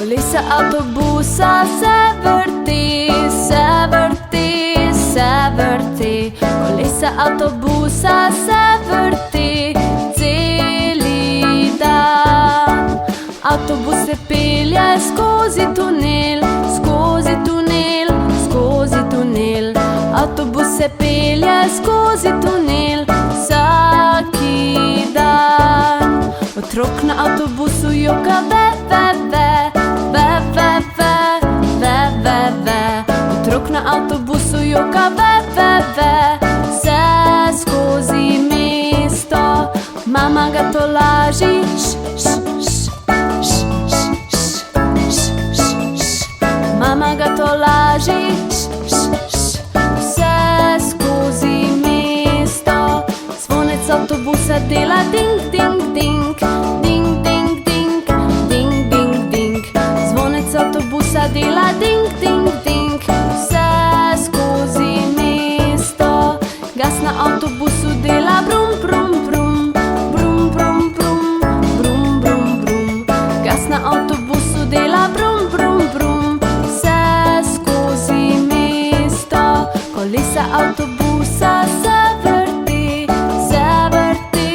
Kolesa avtobusa se vrti, se vrti, se vrti. Kolesa avtobusa se vrti celi dan. Avtobus se pelje skozi tunel, skozi tunel, skozi tunel. Avtobus se pelje skozi tunel vsaki dan. Otrok na avtobusu joka ve, ve, ve, ve, ve, ve, ve, ve, ve. Otrok na avtobusu joka ve, ve, ve, vse skozi mesto. Mama ga tolaži, mama ga tolaži, vse skozi mesto. Zvonec avtobusa dela ding, ding, ding, ding, ding, ding, ding, ding, ding. Zvonec avtobusa dela ding, ding, ding, vse skozi mesto. Gas na avtobusu dela brum, brum, brum, brum, brum, brum, brum, brum, brum. Gas na avtobusu dela brum, brum, brum, vse skozi mesto. Kolesa avtobusa se vrti, se vrti,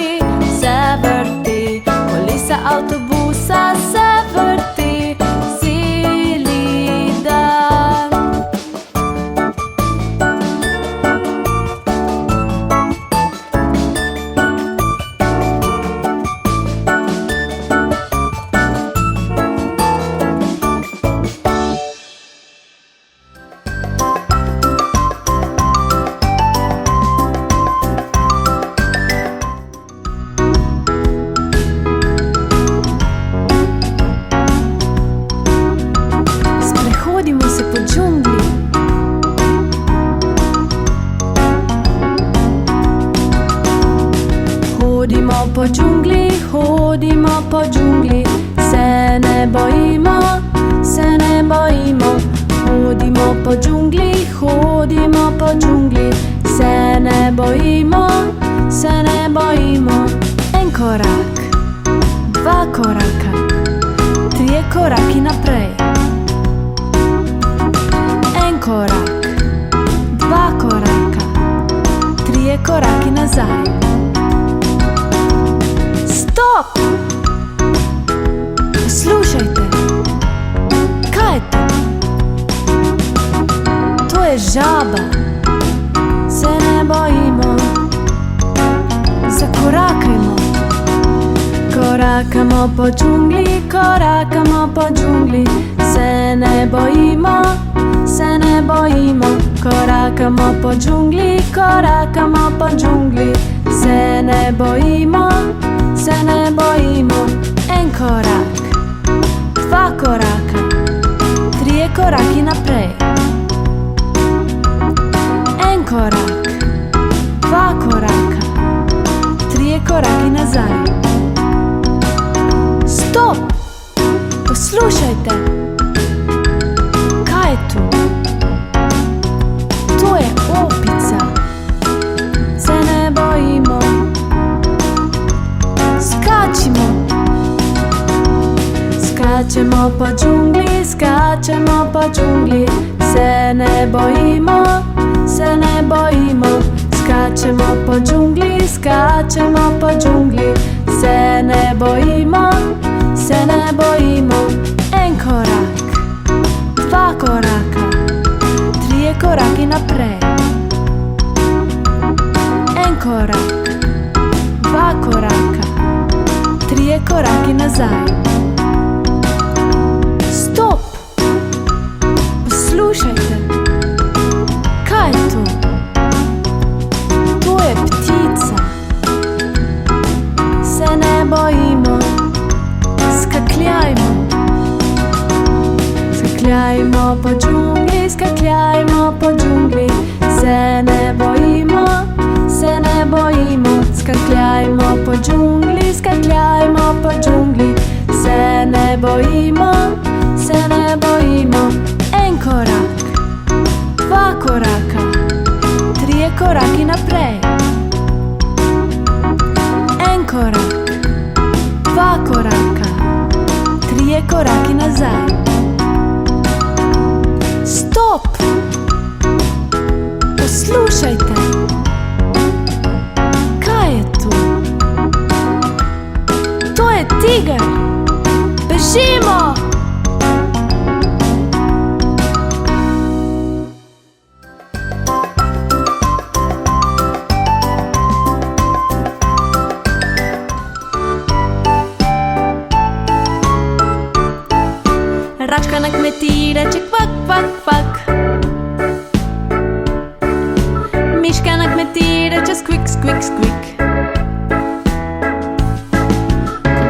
se vrti. Kolesa avtobusa se vrti celi dan. Sprehodimo se po džungli. Hodimo po džungli, hodimo po džungli. Se ne bojimo, se ne bojimo. Hodimo po džungli, hodimo po džungli. Se ne bojimo, se ne bojimo. En korak, dva koraka, trije koraki naprej. En korak, dva koraka, trije koraki nazaj. Stop! Poslušajte, kaj je to? To je žaba. Se ne bojimo, zakorakajmo. Korakamo po džungli, korakamo po džungli. Se ne bojimo, se ne bojimo. Korakamo po džungli, korakamo po džungli. Se ne bojimo, se ne bojimo. En korak, dva koraka, trije koraki naprej. En korak, dva koraka, trije koraki nazaj. Stop! Poslušajte, kaj je to? To je opica. Se ne bojimo. Skačimo. Skačemo po džungli, skačemo po džungli. Se ne bojimo, se ne bojimo. Skačemo po džungli, skačemo po džungli. Se ne bojimo, se ne bojimo. En korak, dva koraka, trije koraki naprej. En korak, dva koraka, trije koraki nazaj. Stop! Poslušajte, kaj je to? To je ptica. Se ne bojimo, skakljajmo. Skakljajmo po džungli, skakljajmo po džungli. Se ne bojimo, se ne bojimo. Skakljajmo po džungli, skakljajmo po džungli. Se ne bojimo, se ne bojimo. En korak, dva koraka, trije koraki naprej. En korak, dva koraka, trije dvije koraki nazaj. Stop! Poslušajte! Kaj je to? To je tiger! Bežimo! Račka na kmetiji reče kvak, kvak, kvak. Miška na kmetiji reče skvik, skvik, skvik.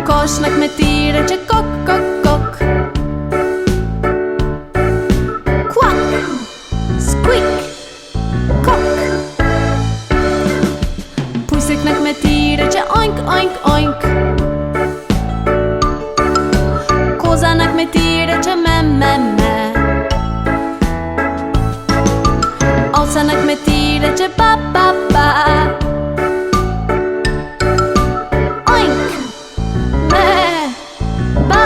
Kokoš na kmetiji reče kok, kok, kok. Kvak, skvik, kok. Pujsek na kmetiji reče oink, oink, oink. Koza na kmetiji reče me, me, me. Ovca na kmetiji reče ba, ba, ba. Oink, me, ba.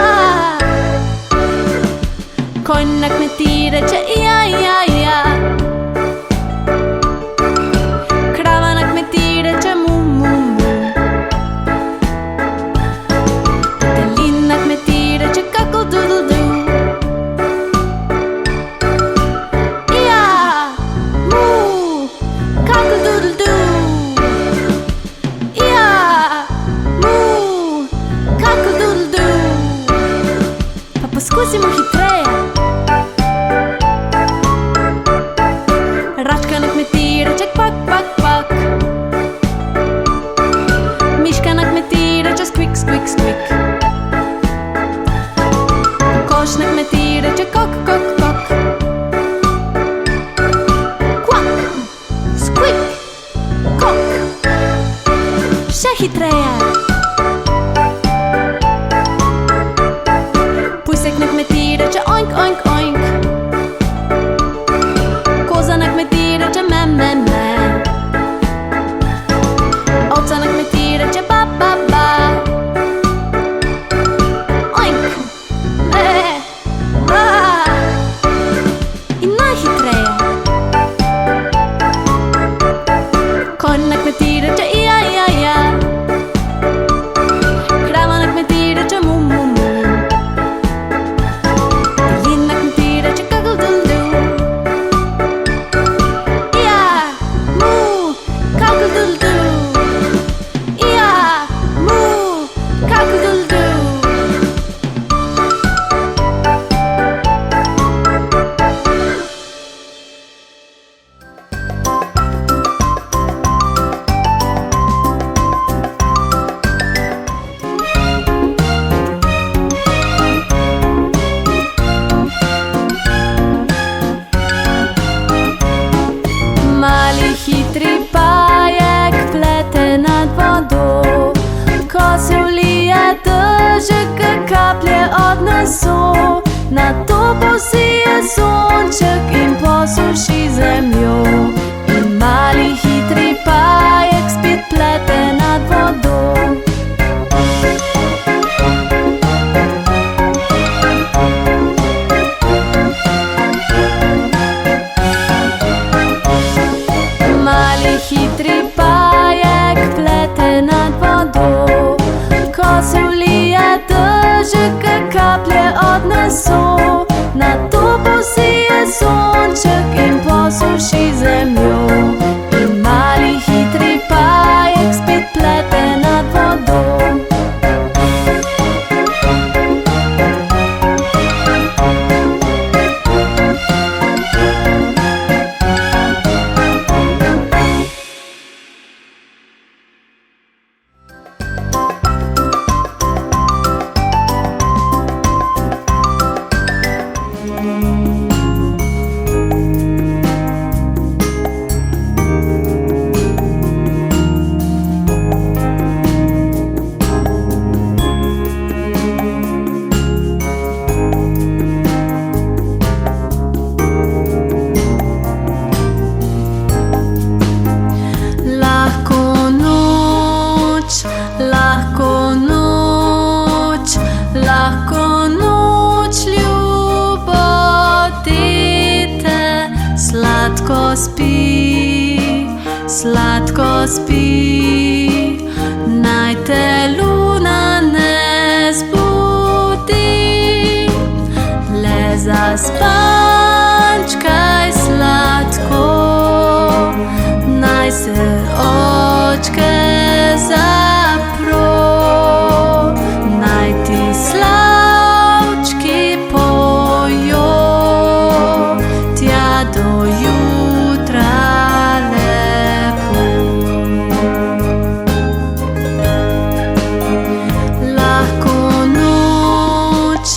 Konj na kmetiji reče ja, ja, ja. Krava na kmetiji reče mu, mu, mu. Petelin na kmetiji reče kakl, dudl, du. Poskusimo hitreje. Račka na kmetiji reče kvak, kvak, kvak. Miška na kmetiji reče skvik, skvik, skvik. Kokoš na kmetiji reče kok, kok, kok. Kvak, skvik, kok. Še hitreje. Pujsek na kmetiji reče oink, oink, oink. Koza na kmetiji reče me, me, me. Ovca na kmetiji reče ba, ba, ba. Oink, me, ba. In najhitreje. Konj na kmetiji reče ja, ja, ja. Krava na kmetiji reče mu, mu, mu. Hitri pajek plete nad vodo, ko se vlije dežek, kaplje od nosu. Nato posije sonček in posuši zemljo. In mali hitri pajek spet plete nad vodo. Hitri pajek plete nad vodo, ko se vlije dežek, kaplje od nosu. Nato posije sonček in posuši zemljo. In mali hitri pajek spet plete nad vodo. spi, sladko spi, naj te luna ne zbudi. Le zaspančkaj sladko, naj se očke zapro, naj ti slavčki pojo, tja do jutra lepo. Lahko noč,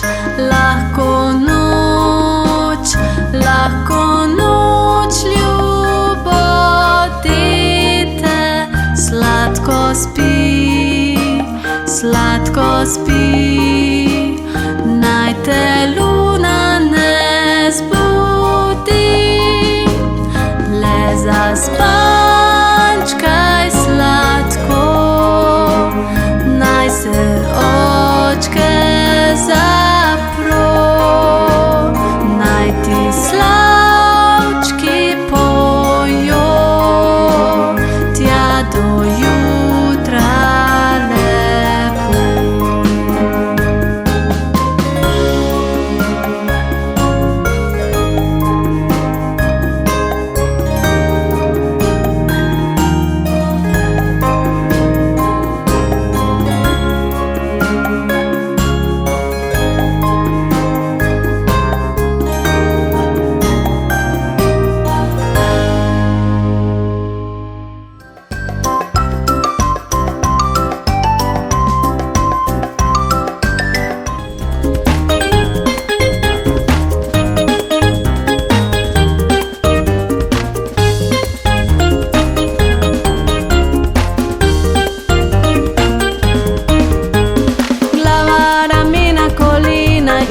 lahko noč, lahko noč, ljubotite, sladko spi, sladko spi, naj te luna ne zbudi. Le zaspančkaj sladko, naj se očke zapro, naj ti slavčki pojo, tja do jutra lepo.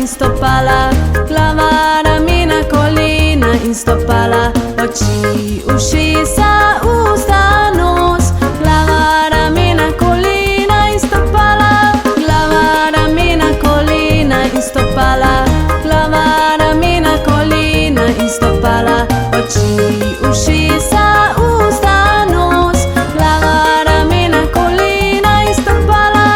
Stopala, glava, ramena, kolena in stopala, oči, ušesa, usta, nos. Glava, ramena, kolena in stopala, glava, ramena, kolena in stopala, glava, ramena, kolena in stopala, oči, ušesa, usta, nos. Glava, ramena, kolena in stopala.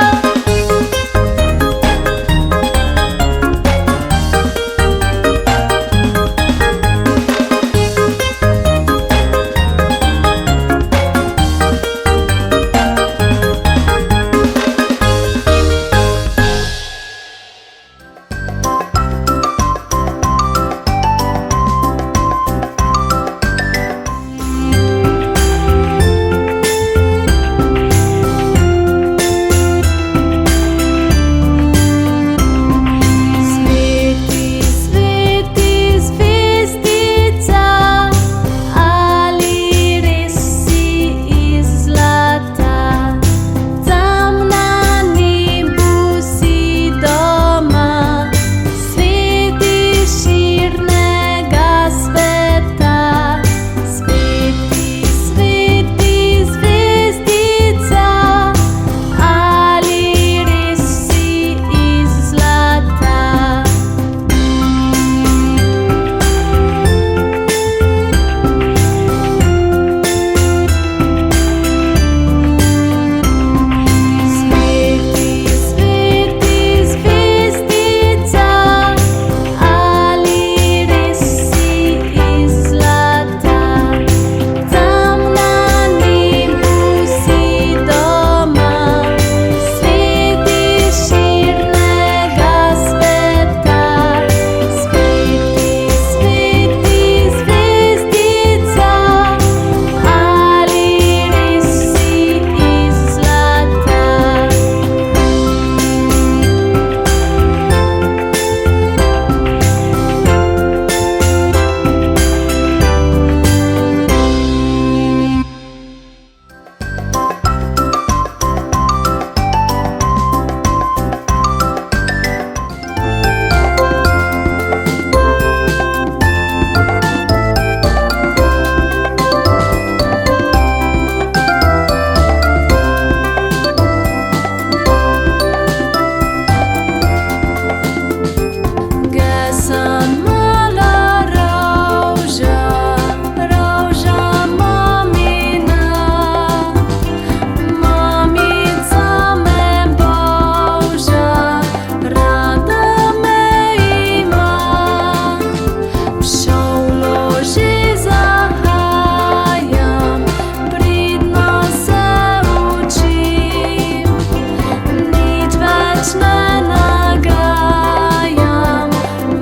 nagajam,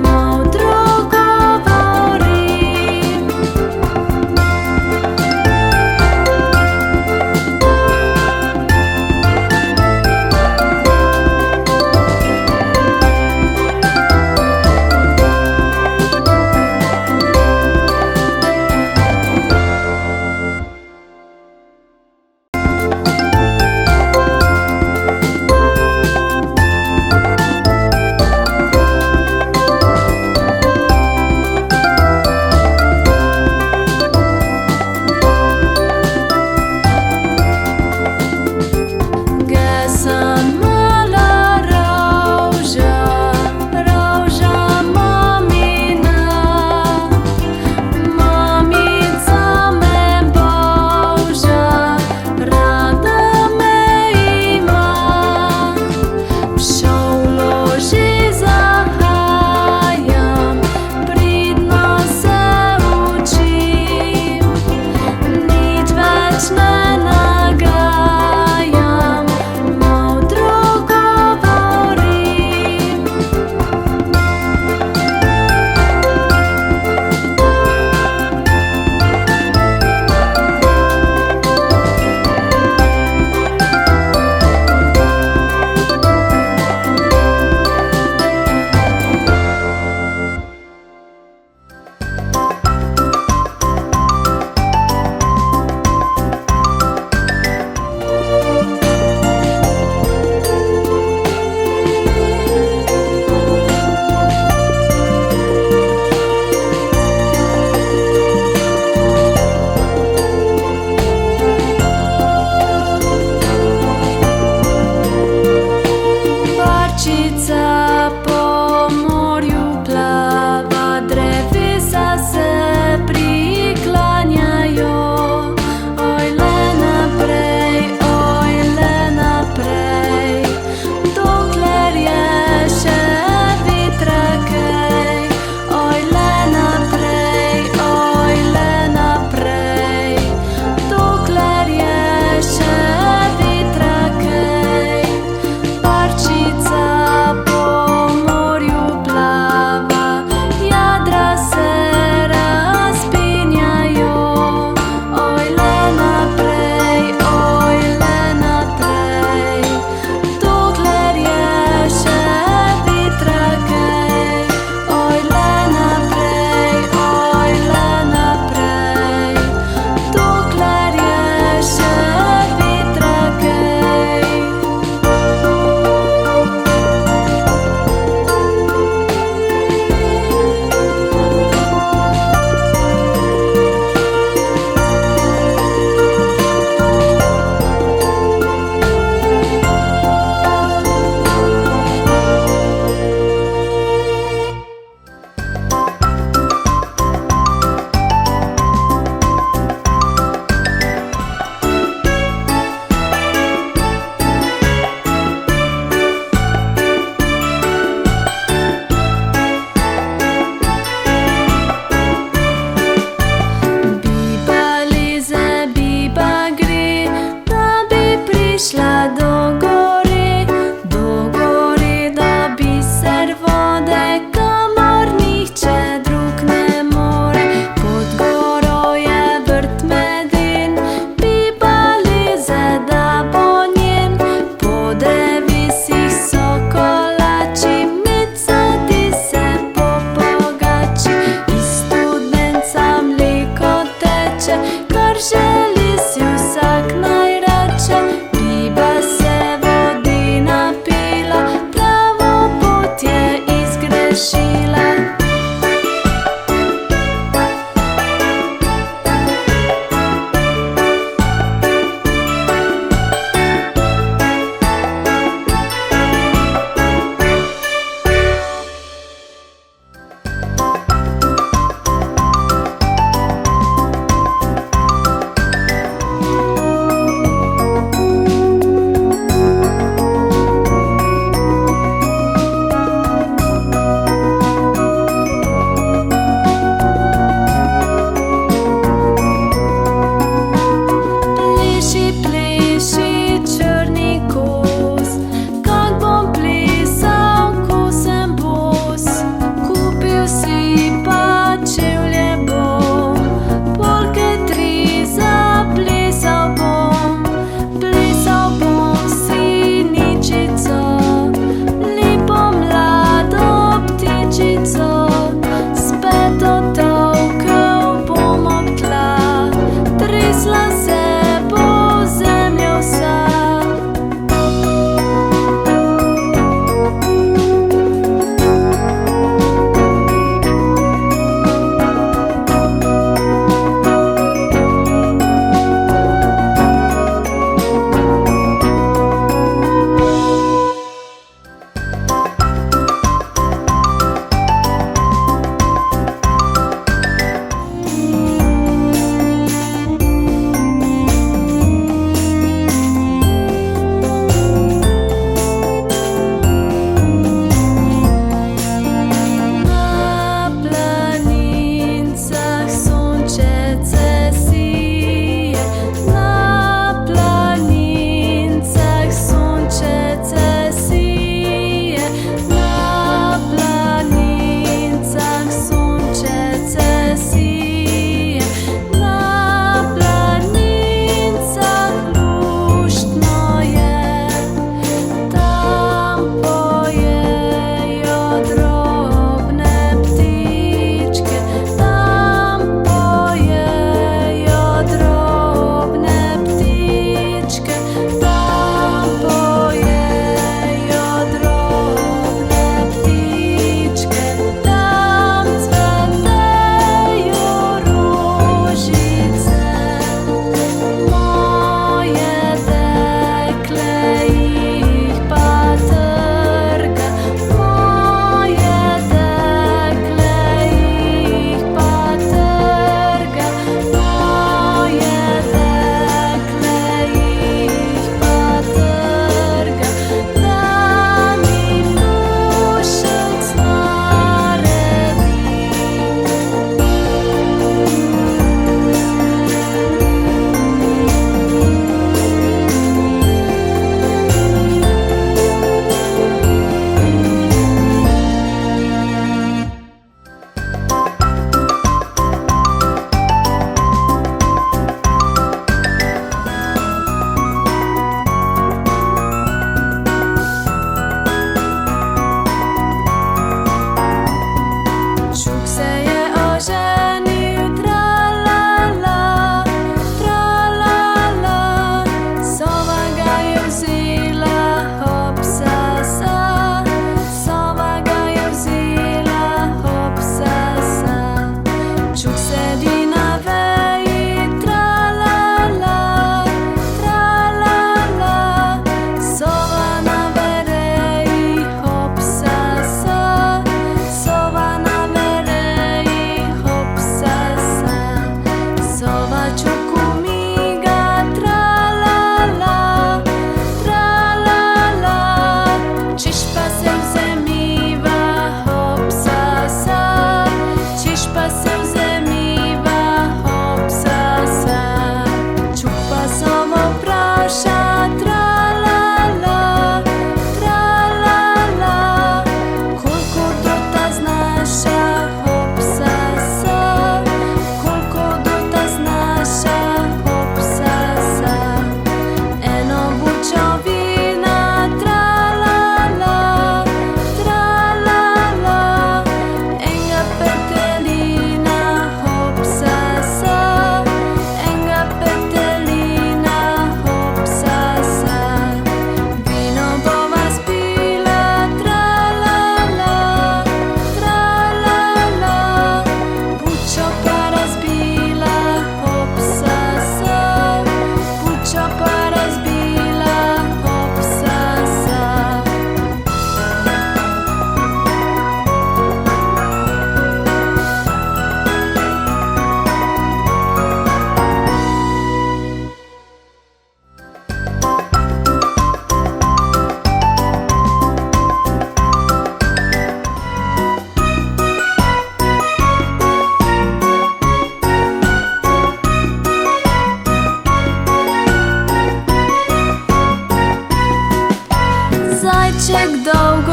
modro govorim.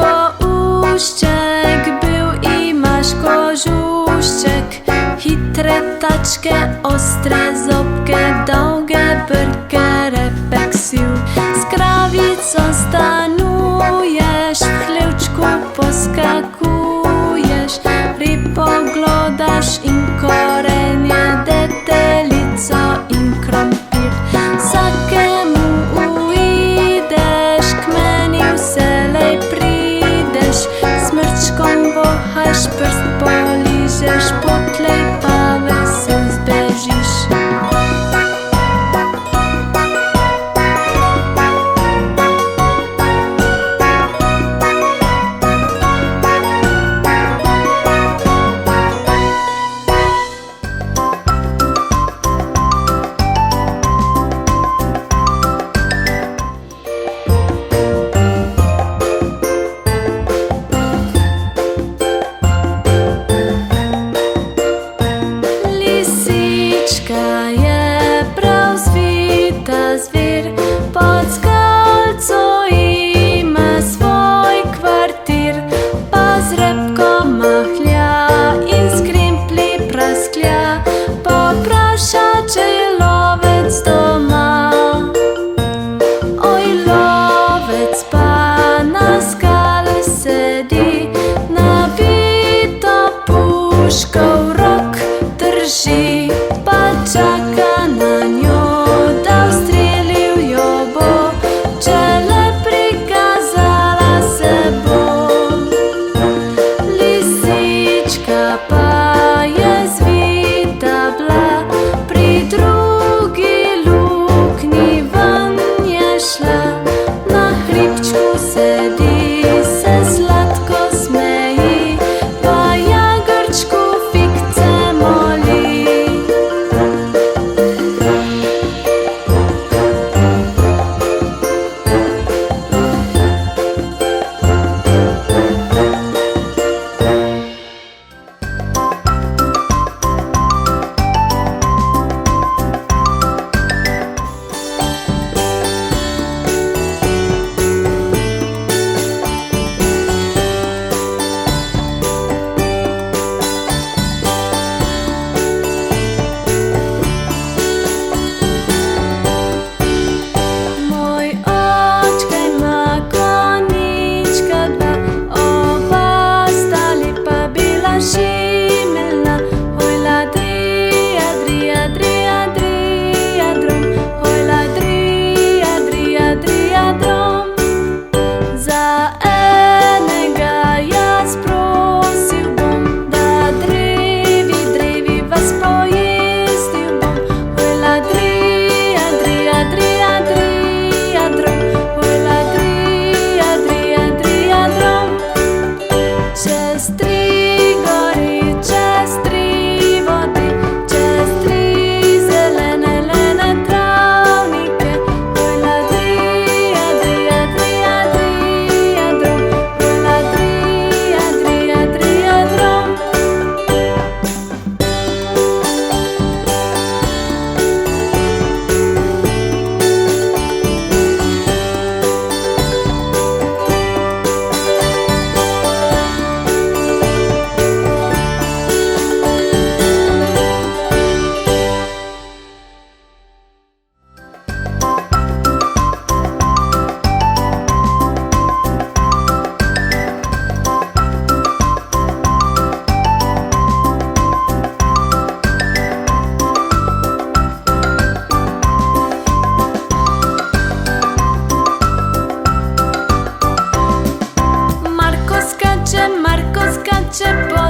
Boguściek był i masz kożuściek, hitre taczkę, ostre zobkę, długie brkę, refleksiu. Z krawicą stanujesz, w chlełczku poskakujesz, rypoglodasz im korenie, detelico im krompir. Zakemu uidesz, kmeniu selej pridesz, smrczką wochasz, prst poliżesz, potlej pawy se zbežiš. Lisička je prav zvita zvir, pod skalco ima svoj kvartir, pa z repko mahlja in s krimpli prasklja, popraša, če je lovec doma. Oj, lovec pa na skale sedi, nabito puško v rok drži, pa čaka na njo, da ustrelil jo bo, če le prikazala se bo. Lisička pa je zvita bila, pri drugi luknji ven je šla, na hribčku sedi, se sladko smeji, pa jagrčku fikce moli. Moj očka ima konjička dva, oba stali pa bila šimeljna. Hojla drija, drija, drija, drija drom, hojla drija, drija, drija drom. Za enega jaz prosil bom, da drevi, drevi vas pojestil bom. Hojla drija, drija, drija, drija drom, hojla drija, drija, drija drom. Čez tri gori, čez tri vodi, čez tri zelene lene travnike, hojla drija, drija, drija, drija drom, hojla drija, drija, drija drom. Marko skače po